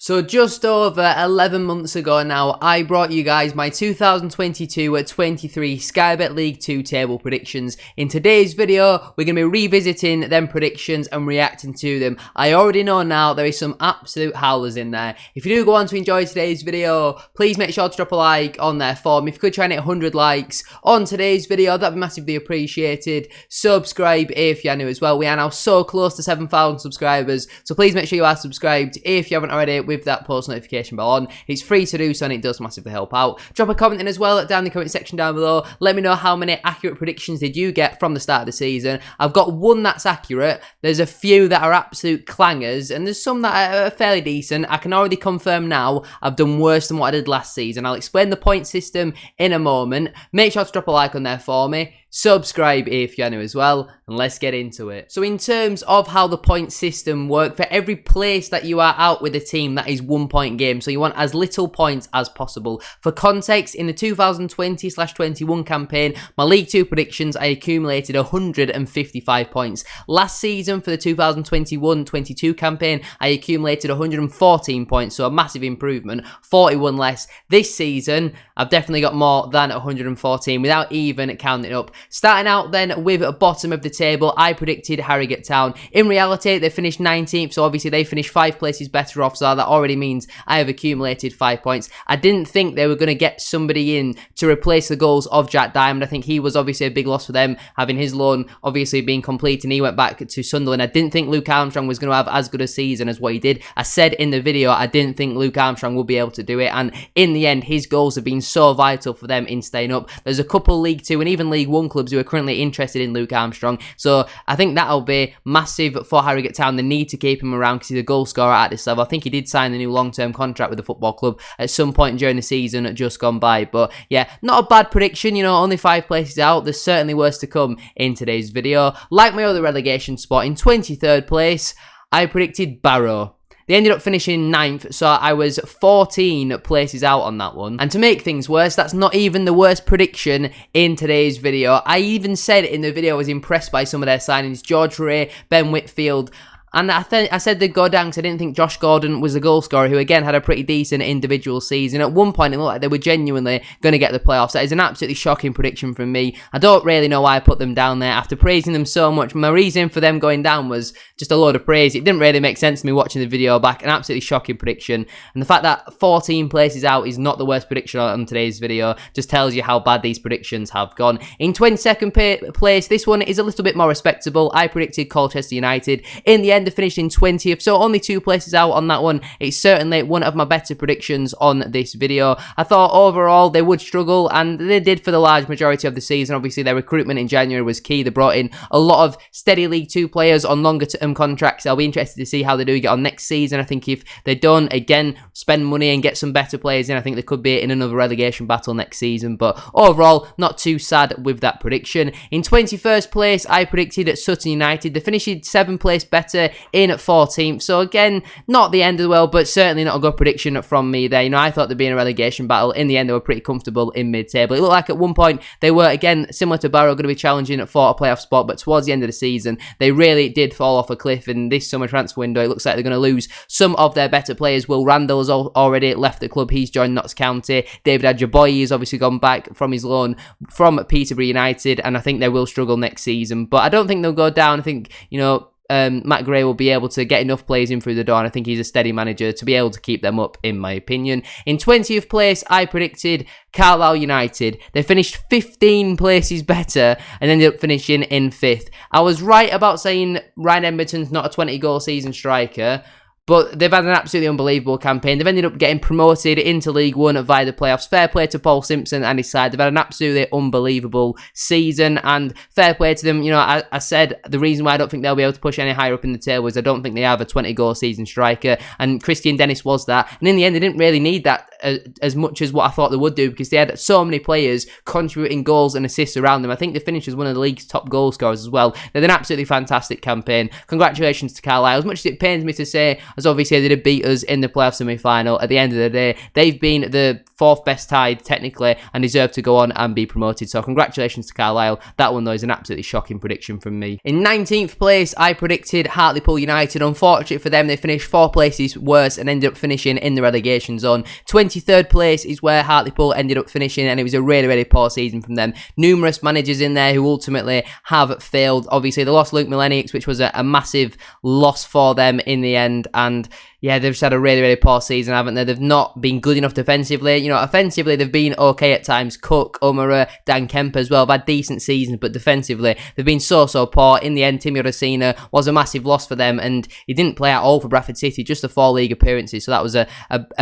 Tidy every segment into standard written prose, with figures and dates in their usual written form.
So just over 11 months ago now, I brought you guys my 2022-23 Sky Bet League 2 table predictions. In today's video, we're going to be revisiting them predictions and reacting to them. I already know now there is some absolute howlers in there. If you do go on to enjoy today's video, please make sure to drop a like on there for me. If you could try and hit 100 likes on today's video, that'd be massively appreciated. Subscribe if you're new as well. We are now so close to 7,000 subscribers, so please make sure you are subscribed if you haven't already, with that post notification bell on. It's free to do so and it does massively help out. Drop a comment in as well down in the comment section down below. Let me know how many accurate predictions did you get from the start of the season. I've got one that's accurate. There's a few that are absolute clangers and there's some that are fairly decent. I can already confirm now I've done worse than what I did last season. I'll explain the point system in a moment. Make sure to drop a like on there for me. Subscribe if you're new as well, and let's get into it. So in terms of how the point system works, for every place that you are out with a team, that is 1 point game. So you want as little points as possible. For context, in the 2020/21 campaign, my League 2 predictions, I accumulated 155 points. Last season, for the 2021-22 campaign, I accumulated 114 points, so a massive improvement, 41 less. This season, I've definitely got more than 114 without even counting it up. Starting out then with bottom of the table, I predicted Harrogate Town. In reality, they finished 19th, so obviously they finished 5 places better off, so that already means I have accumulated 5 points. I didn't think they were going to get somebody in to replace the goals of Jack Diamond. I think he was obviously a big loss for them, having his loan obviously being complete and he went back to Sunderland. I didn't think Luke Armstrong was going to have as good a season as what he did. I said in the video I didn't think Luke Armstrong would be able to do it, and in the end his goals have been so vital for them in staying up. There's a couple League 2 and even League 1 clubs who are currently interested in Luke Armstrong, so I think that'll be massive for Harrogate Town. They need to keep him around because he's a goal scorer at this level. I think he did sign a new long-term contract with the football club at some point during the season just gone by, but yeah, not a bad prediction, you know, only 5 places out. There's certainly worse to come in today's video. Like my other relegation spot, in 23rd place, I predicted Barrow. They ended up finishing 9th, so I was 14 places out on that one. And to make things worse, that's not even the worst prediction in today's video. I even said in the video I was impressed by some of their signings. George Ray, Ben Whitfield. And I said they'd go down because I didn't think Josh Gordon was a goal scorer who, again, had a pretty decent individual season. At one point, it looked like they were genuinely going to get the playoffs. That is an absolutely shocking prediction from me. I don't really know why I put them down there after praising them so much. My reason for them going down was just a load of praise. It didn't really make sense to me watching the video back. An absolutely shocking prediction. And the fact that 14 places out is not the worst prediction on today's video just tells you how bad these predictions have gone. In 22nd place, this one is a little bit more respectable. I predicted Colchester United. In the end, they finished in 20th, so only 2 places out on that one. It's certainly one of my better predictions on this video. I thought overall they would struggle, and they did for the large majority of the season. Obviously, their recruitment in January was key. They brought in a lot of steady League 2 players on longer term contracts. I'll be interested to see how they do get on next season. I think if they don't, again, spend money and get some better players in, I think they could be in another relegation battle next season. But overall, not too sad with that prediction. In 21st place, I predicted at Sutton United. They finished 7th place better in at 14th, so again, not the end of the world, but certainly not a good prediction from me there. You know, I thought they'd be in a relegation battle. In the end, they were pretty comfortable in mid-table. It looked like at one point they were, again, similar to Barrow, going to be challenging for a playoff spot, but towards the end of the season, they really did fall off a cliff. In this summer transfer window, it looks like they're going to lose some of their better players. Will Randall has already left the club. He's joined Notts County. David Ajaboye has obviously gone back from his loan from Peterborough United, and I think they will struggle next season, but I don't think they'll go down. I think, you know, Matt Gray will be able to get enough players in through the door, and I think he's a steady manager to be able to keep them up, in my opinion. In 20th place, I predicted Carlisle United. They finished 15 places better and ended up finishing in 5th. I was right about saying Ryan Edmonton's not a 20-goal season striker, but they've had an absolutely unbelievable campaign. They've ended up getting promoted into League 1 via the playoffs. Fair play to Paul Simpson and his side. They've had an absolutely unbelievable season, and fair play to them. You know, I said the reason why I don't think they'll be able to push any higher up in the table is I don't think they have a 20-goal season striker, and Christian Dennis was that. And in the end, they didn't really need that as much as what I thought they would do, because they had so many players contributing goals and assists around them. I think they finished as one of the league's top goal scorers as well. They had an absolutely fantastic campaign. Congratulations to Carlisle. As much as it pains me to say, as obviously they did beat us in the playoff semi-final, at the end of the day, they've been the 4th best tied technically and deserve to go on and be promoted. So congratulations to Carlisle. That one though is an absolutely shocking prediction from me. In 19th place, I predicted Hartlepool United. Unfortunately for them, they finished 4 places worse and ended up finishing in the relegation zone. 23rd place is where Hartlepool ended up finishing, and it was a really, really poor season from them. Numerous managers in there who ultimately have failed. Obviously, they lost Luke Millennius, which was a massive loss for them in the end, and yeah, they've just had a really, really poor season, haven't they? They've not been good enough defensively. You know, offensively, they've been okay at times. Cook, Umara, Dan Kemp as well have had decent seasons, but defensively, they've been so poor. In the end, Timmy Odesina was a massive loss for them, and he didn't play at all for Bradford City, just the 4 league appearances, so that was a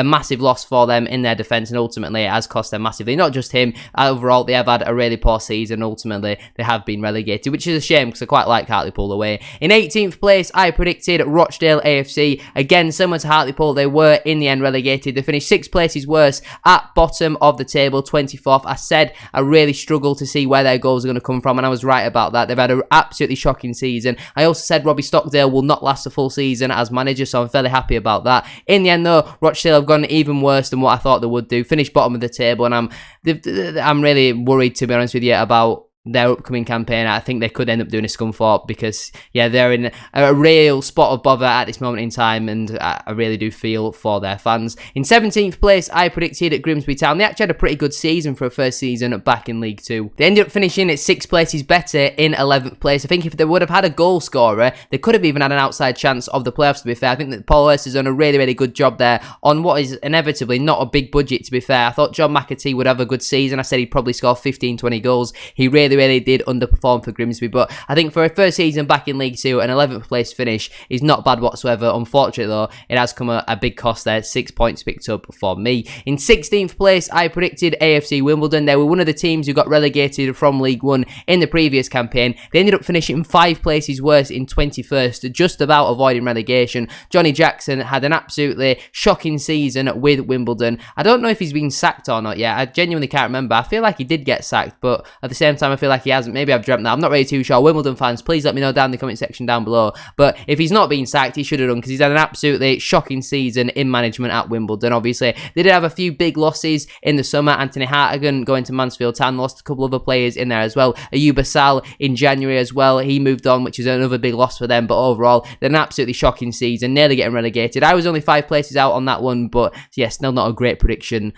massive loss for them in their defence, and ultimately it has cost them massively. Not just him, overall, they have had a really poor season. Ultimately, they have been relegated, which is a shame, because I quite like Hartlepool away. In 18th place, I predicted Rochdale AFC. Again, similar to Hartlepool, they were in the end relegated. They finished 6 places worse at bottom of the table, 24th. I said I really struggled to see where their goals are going to come from, and I was right about that. They've had an absolutely shocking season. I also said Robbie Stockdale will not last a full season as manager, so I'm fairly happy about that. In the end though, Rochdale have gone even worse than what I thought they would do. Finished bottom of the table, and I'm really worried, to be honest with you, about their upcoming campaign. I think they could end up doing a Scunthorpe, because yeah, they're in a real spot of bother at this moment in time, and I really do feel for their fans. In 17th place, I predicted at Grimsby Town. They actually had a pretty good season for a first season back in League 2. They ended up finishing at 6 places better in 11th place. I think if they would have had a goal scorer, they could have even had an outside chance of the playoffs, to be fair. I think that Paul Hurst has done a really, really good job there on what is inevitably not a big budget, to be fair. I thought John McAtee would have a good season. I said he'd probably score 15-20 goals. He really did underperform for Grimsby, but I think for a first season back in League 2, an 11th place finish is not bad whatsoever. Unfortunately though, it has come at a big cost there. 6 points picked up for me. In 16th place, I predicted AFC Wimbledon. They were one of the teams who got relegated from League 1 in the previous campaign. They ended up finishing 5 places worse in 21st, just about avoiding relegation. Johnny Jackson had an absolutely shocking season with Wimbledon. I don't know if he's been sacked or not yet. I genuinely can't remember. I feel like he did get sacked, but at the same time I feel like he hasn't. Maybe I've dreamt that. I'm not really too sure. Wimbledon fans, please let me know down in the comment section down below. But if he's not been sacked, he should have done, because he's had an absolutely shocking season in management at Wimbledon. Obviously, they did have a few big losses in the summer. Anthony Hartigan going to Mansfield Town, lost a couple other players in there as well. Ayuba Sal in January as well. He moved on, which is another big loss for them. But overall, they're an absolutely shocking season, nearly getting relegated. I was only 5 places out on that one, but yeah, still not a great prediction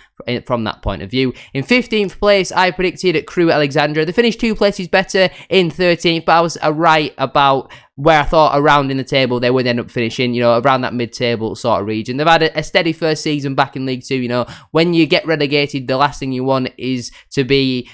from that point of view. In 15th place, I predicted at Crewe Alexandra. They finished 2 places better in 13th, but I was right about where I thought around in the table they would end up finishing, you know, around that mid-table sort of region. They've had a steady first season back in League 2, you know. When you get relegated, the last thing you want is to be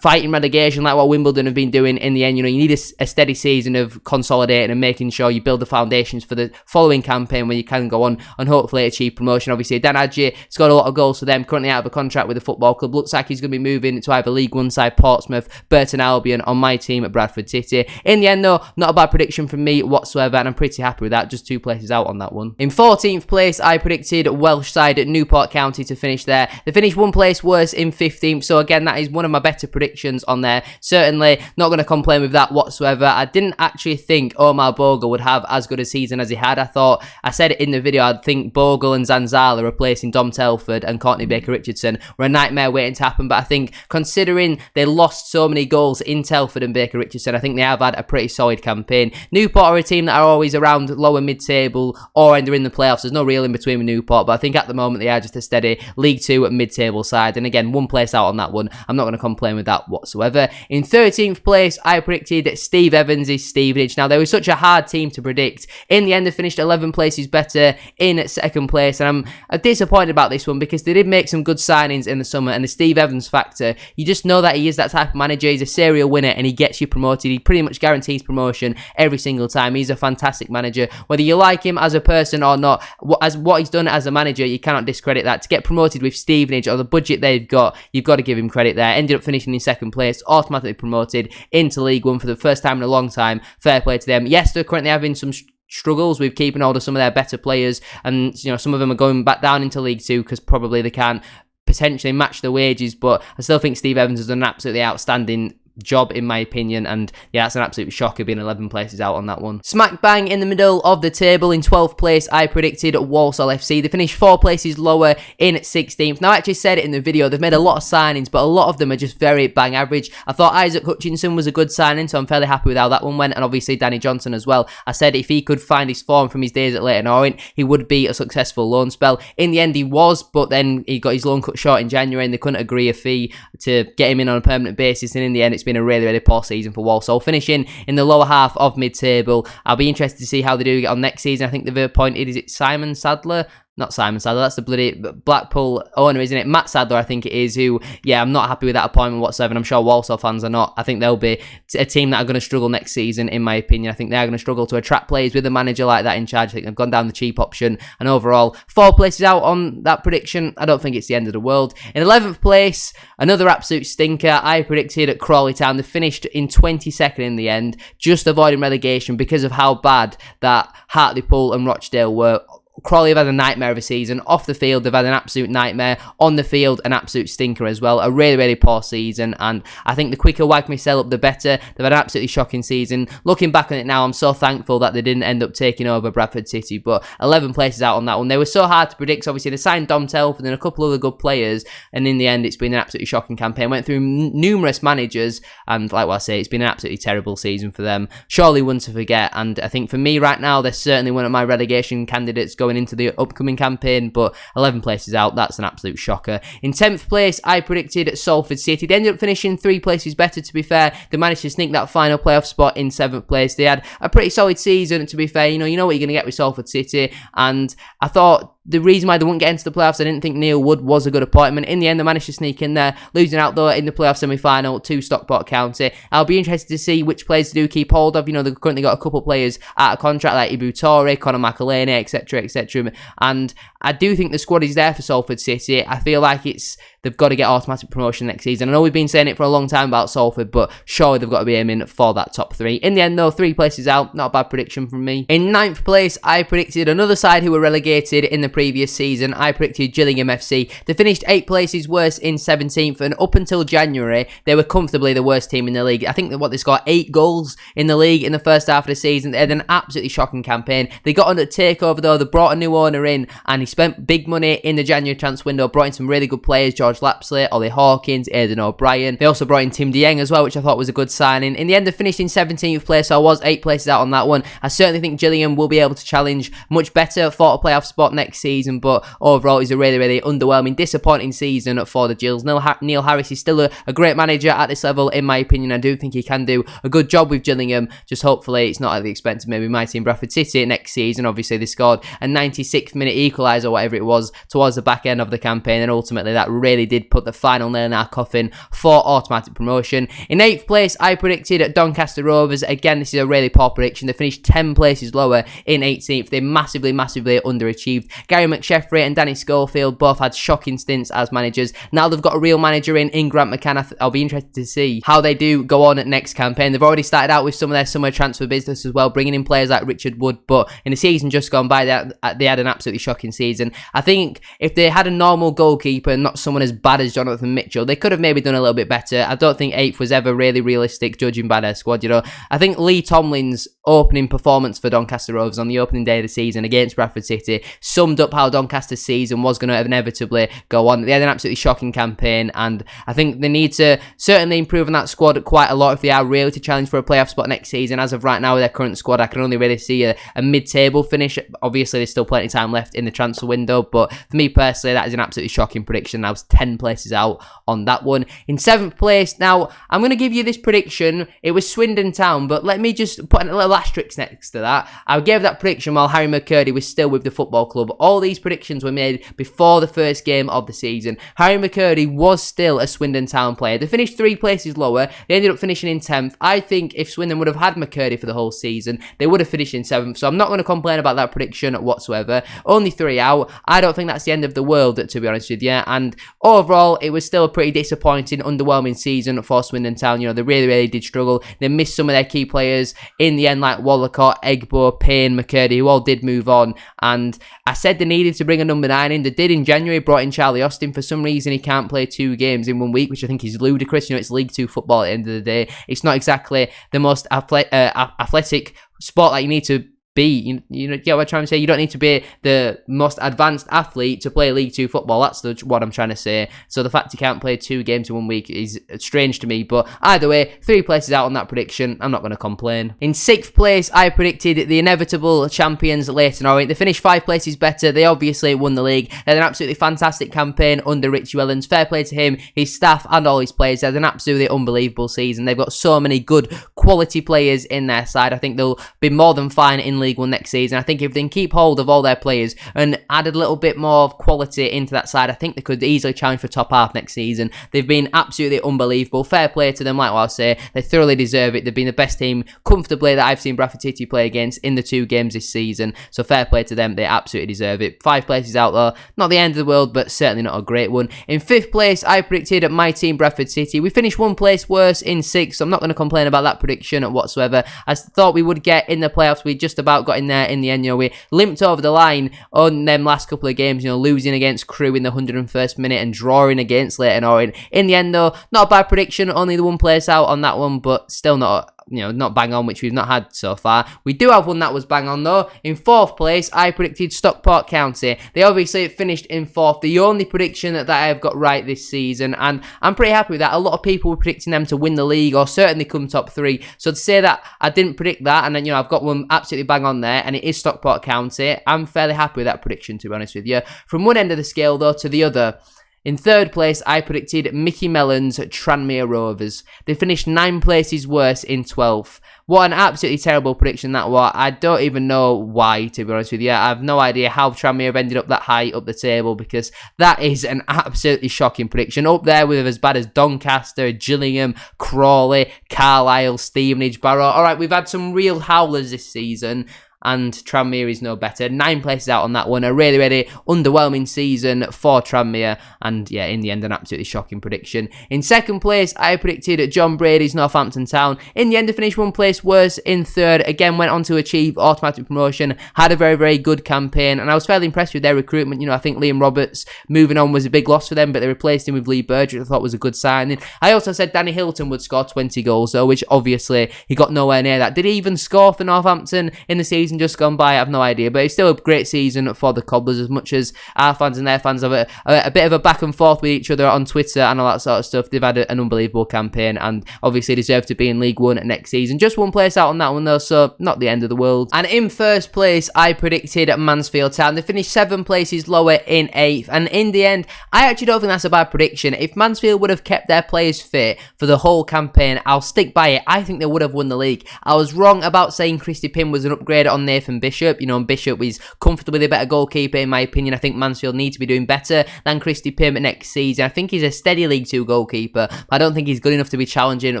fighting relegation like what Wimbledon have been doing in the end. You know, you need a steady season of consolidating and making sure you build the foundations for the following campaign where you can go on and hopefully achieve promotion. Obviously, Dan Adjie has got a lot of goals for them, currently out of a contract with the football club. Looks like he's going to be moving to either League 1 side Portsmouth, Burton Albion, on my team at Bradford City. In the end though, not a bad prediction from me whatsoever, and I'm pretty happy with that, just 2 places out on that one. In 14th place, I predicted Welsh side at Newport County to finish there. They finished 1 place worse in 15th, so again, that is one of my better predictions on there. Certainly not going to complain with that whatsoever. I didn't actually think Omar Bogle would have as good a season as he had. I said it in the video, I'd think Bogle and Zanzala replacing Dom Telford and Courtney Baker-Richardson were a nightmare waiting to happen, but I think considering they lost so many goals in Telford and Baker-Richardson, I think they have had a pretty solid campaign. Newport are a team that are always around lower mid-table or they're in the playoffs. There's no real in between with Newport, but I think at the moment they are just a steady League 2 mid-table side, and again, 1 place out on that one. I'm not going to complain with that whatsoever. In 13th place, I predicted Steve Evans' Stevenage. Now, they were such a hard team to predict. In the end, they finished 11 places better in 2nd place, and I'm disappointed about this one because they did make some good signings in the summer, and the Steve Evans factor, you just know that he is that type of manager. He's a serial winner, and he gets you promoted. He pretty much guarantees promotion every single time. He's a fantastic manager. Whether you like him as a person or not, what he's done as a manager, you cannot discredit that. To get promoted with Stevenage or the budget they've got, you've got to give him credit there. Ended up finishing in 2nd place, automatically promoted into League 1 for the first time in a long time. Fair play to them. Yes, they're currently having some struggles with keeping hold of some of their better players, and some of them are going back down into League Two because probably they can't potentially match the wages. But I still think Steve Evans has done an absolutely outstanding job in my opinion, and yeah, that's an absolute shocker being 11 places out on that one. Smack bang in the middle of the table in 12th place, I predicted Walsall FC. They finished 4 places lower in 16th. Now I actually said it in the video, they've made a lot of signings, but a lot of them are just very bang average. I thought Isaac Hutchinson was a good signing, so I'm fairly happy with how that one went, and obviously Danny Johnson as well. I said if he could find his form from his days at Leyton Orient, he would be a successful loan spell. In the end he was, but then he got his loan cut short in January and they couldn't agree a fee to get him in on a permanent basis, and in the end it's been a really poor season for Walsall, finishing in the lower half of mid-table. I'll be interested to see how they do get on next season. I think they've appointed, is it Simon Sadler? Not Simon Sadler, that's the bloody Blackpool owner, isn't it? Matt Sadler, I think it is, who, yeah, I'm not happy with that appointment whatsoever, and I'm sure Walsall fans are not. I think they'll be a team that are going to struggle next season, in my opinion. I think they're going to struggle to attract players with a manager like that in charge. I think they've gone down the cheap option, and overall, 4 places out on that prediction. I don't think it's the end of the world. In 11th place, another absolute stinker. I predicted at Crawley Town. They finished in 22nd in the end, just avoiding relegation because of how bad that Hartlepool and Rochdale were. Crawley have had a nightmare of a season. Off the field, they've had an absolute nightmare. On the field, an absolute stinker as well. A really poor season, and I think the quicker Wagme sell up, the better. They've had an absolutely shocking season. Looking back on it now, I'm so thankful that they didn't end up taking over Bradford City, but 11 places out on that one. They were so hard to predict. Obviously, they signed Dom Telford and then a couple other good players, and in the end, it's been an absolutely shocking campaign. Went through numerous managers, and like what I say, it's been an absolutely terrible season for them. Surely one to forget, and I think for me right now, they're certainly one of my relegation candidates going into the upcoming campaign, but 11 places out, that's an absolute shocker. In 10th place, I predicted Salford City. They ended up finishing 3 places better, to be fair. They managed to sneak that final playoff spot in 7th place. They had a pretty solid season, to be fair. You know what you're going to get with Salford City, and I thought the reason why they wouldn't get into the playoffs, I didn't think Neil Wood was a good appointment. In the end, they managed to sneak in there, losing out though in the playoff semi-final to Stockport County. I'll be interested to see which players they do keep hold of. They've currently got a couple of players out of contract, like Ibu Torre, Conor McElhaney, etc. And I do think the squad is there for Salford City. I feel like they've got to get automatic promotion next season. I know we've been saying it for a long time about Salford, but surely they've got to be aiming for that top 3. In the end though, 3 places out, not a bad prediction from me. In 9th place, I predicted another side who were relegated in the previous season. I predicted Gillingham FC. They finished 8 places worse in 17th, and up until January, they were comfortably the worst team in the league. I think that they scored 8 goals in the league in the first half of the season. They had an absolutely shocking campaign. They got on a takeover though. They brought a new owner in, and he spent big money in the January transfer window, brought in some really good players, George Lapsley, Ollie Hawkins, Aidan O'Brien. They also brought in Tim DeYang as well, which I thought was a good signing. In the end, they finished in 17th place, so I was 8 places out on that one. I certainly think Gillingham will be able to challenge much better for a playoff spot next season, but overall, it's a really underwhelming, disappointing season for the Gills. Neil Harris is still a great manager at this level, in my opinion. I do think he can do a good job with Gillingham, just hopefully it's not at the expense of maybe my team Bradford City next season. Obviously, they scored a 96th minute equaliser, whatever it was, towards the back end of the campaign, and ultimately that really did put the final nail in our coffin for automatic promotion. In 8th place, I predicted Doncaster Rovers. Again, this is a really poor prediction. They finished 10 places lower in 18th. They massively underachieved. Gary McSheffrey and Danny Schofield both had shocking stints as managers. Now they've got a real manager in Grant McCann. I'll be interested to see how they do go on at next campaign. They've already started out with some of their summer transfer business as well, bringing in players like Richard Wood, but in the season just gone by, they had an absolutely shocking season. I think if they had a normal goalkeeper and not someone as bad as Jonathan Mitchell, they could have maybe done a little bit better. I don't think 8th was ever really realistic, judging by their squad. I think Lee Tomlin's opening performance for Doncaster Rovers on the opening day of the season against Bradford City summed up how Doncaster's season was going to inevitably go on. They had an absolutely shocking campaign, and I think they need to certainly improve on that squad quite a lot if they are really to challenge for a playoff spot next season. As of right now, with their current squad, I can only really see a mid-table finish. Obviously, there's still plenty of time left in the transfer window, but for me personally, that is an absolutely shocking prediction. I was 10 places out on that one. In 7th place, now, I'm going to give you this prediction. It was Swindon Town, but let me just put a little asterisk next to that. I gave that prediction while Harry McCurdy was still with the football club. All all these predictions were made before the first game of the season. Harry McCurdy was still a Swindon Town player. They finished 3 places lower. They ended up finishing in 10th. I think if Swindon would have had McCurdy for the whole season, they would have finished in 7th. So I'm not going to complain about that prediction whatsoever. Only 3 out. I don't think that's the end of the world, to be honest with you. And overall, it was still a pretty disappointing, underwhelming season for Swindon Town. You know, they really did struggle. They missed some of their key players in the end, like Wallacott, Egbo, Payne, McCurdy, who all did move on. And I said they needed to bring a number 9 in. They did in January, brought in Charlie Austin. For some reason, he can't play 2 games in 1 week, which I think is ludicrous. You know, it's League 2 football at the end of the day. It's not exactly the most athletic sport that you need to be. You know, get what I'm trying to say? You don't need to be the most advanced athlete to play League 2 football. That's what I'm trying to say. So the fact he can't play 2 games in 1 week is strange to me. But either way, 3 places out on that prediction. I'm not going to complain. In 6th place, I predicted the inevitable champions, Leyton Orient. They finished 5 places better. They obviously won the league. They had an absolutely fantastic campaign under Richie Wellens. Fair play to him, his staff, and all his players. They had an absolutely unbelievable season. They've got so many good quality players in their side. I think they'll be more than fine in League 1 next season. I think if they can keep hold of all their players and add a little bit more quality into that side, I think they could easily challenge for top half next season. They've been absolutely unbelievable. Fair play to them, like what I say. They thoroughly deserve it. They've been the best team comfortably that I've seen Bradford City play against in the 2 games this season. So fair play to them. They absolutely deserve it. 5 places out though. Not the end of the world, but certainly not a great one. In 5th place, I predicted my team, Bradford City. We finished 1 place worse in 6th, so I'm not going to complain about that prediction whatsoever. I thought we would get in the playoffs. We just about got in there in the end. You know, we limped over the line on them last couple of games, you know, losing against Crewe in the 101st minute and drawing against Leyton Orient. In the end though, not a bad prediction, only the 1 place out on that one, but still not, you know, not bang on, which we've not had so far. We do have one that was bang on though. In 4th place, I predicted Stockport County. They obviously finished in 4th, the only prediction that I have got right this season, and I'm pretty happy with that. A lot of people were predicting them to win the league or certainly come top 3. So to say that I didn't predict that, and then, you know, I've got one absolutely bang on there, and it is Stockport County, I'm fairly happy with that prediction, to be honest with you. From one end of the scale though to the other, in 3rd place, I predicted Mickey Mellon's Tranmere Rovers. They finished 9 places worse in 12th. What an absolutely terrible prediction that was. I don't even know why, to be honest with you. I have no idea how Tranmere have ended up that high up the table, because that is an absolutely shocking prediction. Up there with as bad as Doncaster, Gillingham, Crawley, Carlisle, Stevenage, Barrow. Alright, we've had some real howlers this season, and Tranmere is no better. 9 places out on that one. A really underwhelming season for Tranmere, and yeah, in the end, an absolutely shocking prediction. In 2nd place, I predicted John Brady's Northampton Town. In the end, they finished 1 place worse in 3rd. Again, went on to achieve automatic promotion. Had a very good campaign, and I was fairly impressed with their recruitment. You know, I think Liam Roberts moving on was a big loss for them, but they replaced him with Lee Burge, which I thought was a good signing. I also said Danny Hilton would score 20 goals, though, which obviously he got nowhere near that. Did he even score for Northampton in the season just gone by? I have no idea, but it's still a great season for the Cobblers, as much as our fans and their fans have a bit of a back and forth with each other on Twitter and all that sort of stuff. They've had an unbelievable campaign and obviously deserve to be in League 1 next season. Just 1 place out on that one though, so not the end of the world. And in 1st place, I predicted Mansfield Town. They finished 7 places lower in 8th, and in the end, I actually don't think that's a bad prediction. If Mansfield would have kept their players fit for the whole campaign, I'll stick by it. I think they would have won the league. I was wrong about saying Christy Pym was an upgrade on Nathan Bishop. You know, Bishop is comfortably the better goalkeeper in my opinion. I think Mansfield need to be doing better than Christy Pym next season. I think he's a steady League 2 goalkeeper, but I don't think he's good enough to be challenging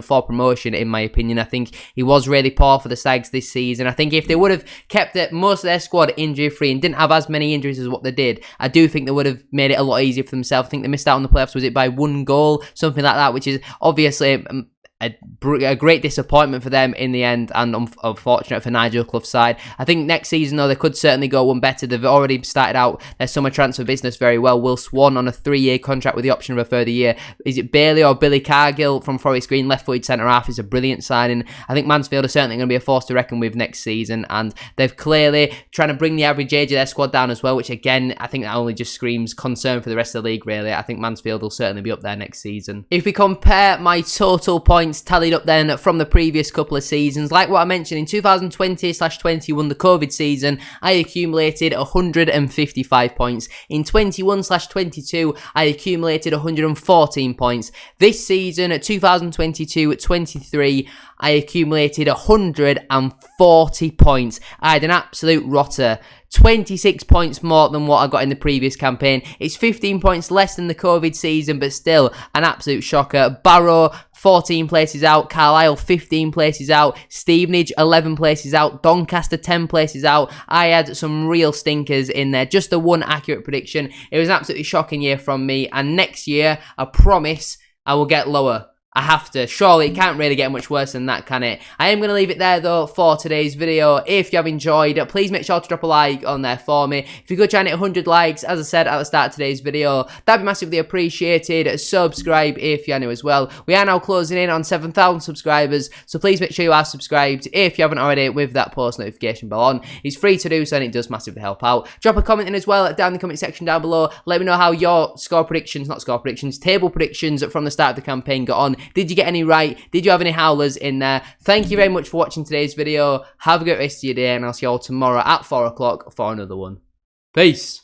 for promotion in my opinion. I think he was really poor for the Stags this season. I think if they would have kept most of their squad injury free and didn't have as many injuries as what they did, I do think they would have made it a lot easier for themselves. I think they missed out on the playoffs, was it by 1 goal, something like that, which is obviously a great disappointment for them in the end, and unfortunate for Nigel Clough's side. I think next season though, they could certainly go one better. They've already started out their summer transfer business very well. Will Swan on a 3-year contract with the option of a further year. Is it Bailey or Billy Cargill from Forest Green, left-footed centre-half, is a brilliant signing. I think Mansfield are certainly going to be a force to reckon with next season, and they've clearly trying to bring the average age of their squad down as well, which again, I think that only just screams concern for the rest of the league really. I think Mansfield will certainly be up there next season. If we compare my total points points tallied up then from the previous couple of seasons. Like what I mentioned, in 2020/21, the COVID season, I accumulated 155 points. In 21/22, I accumulated 114 points. This season, 2022/23, I accumulated 140 points. I had an absolute rotter. 26 points more than what I got in the previous campaign. It's 15 points less than the COVID season, but still an absolute shocker. Barrow, 14 places out. Carlisle, 15 places out. Stevenage, 11 places out. Doncaster, 10 places out. I had some real stinkers in there. Just the one accurate prediction. It was an absolutely shocking year from me. And next year, I promise I will get lower. I have to. Surely it can't really get much worse than that, can it? I am going to leave it there, though, for today's video. If you have enjoyed, please make sure to drop a like on there for me. If you could try and hit 100 likes, as I said at the start of today's video, that'd be massively appreciated. Subscribe if you're new as well. We are now closing in on 7,000 subscribers, so please make sure you are subscribed if you haven't already with that post notification bell on. It's free to do so, and it does massively help out. Drop a comment in as well down in the comment section down below. Let me know how your table predictions from the start of the campaign got on. Did you get any right? Did you have any howlers in there? Thank you very much for watching today's video. Have a great rest of your day, and I'll see you all tomorrow at 4 o'clock for another one. Peace.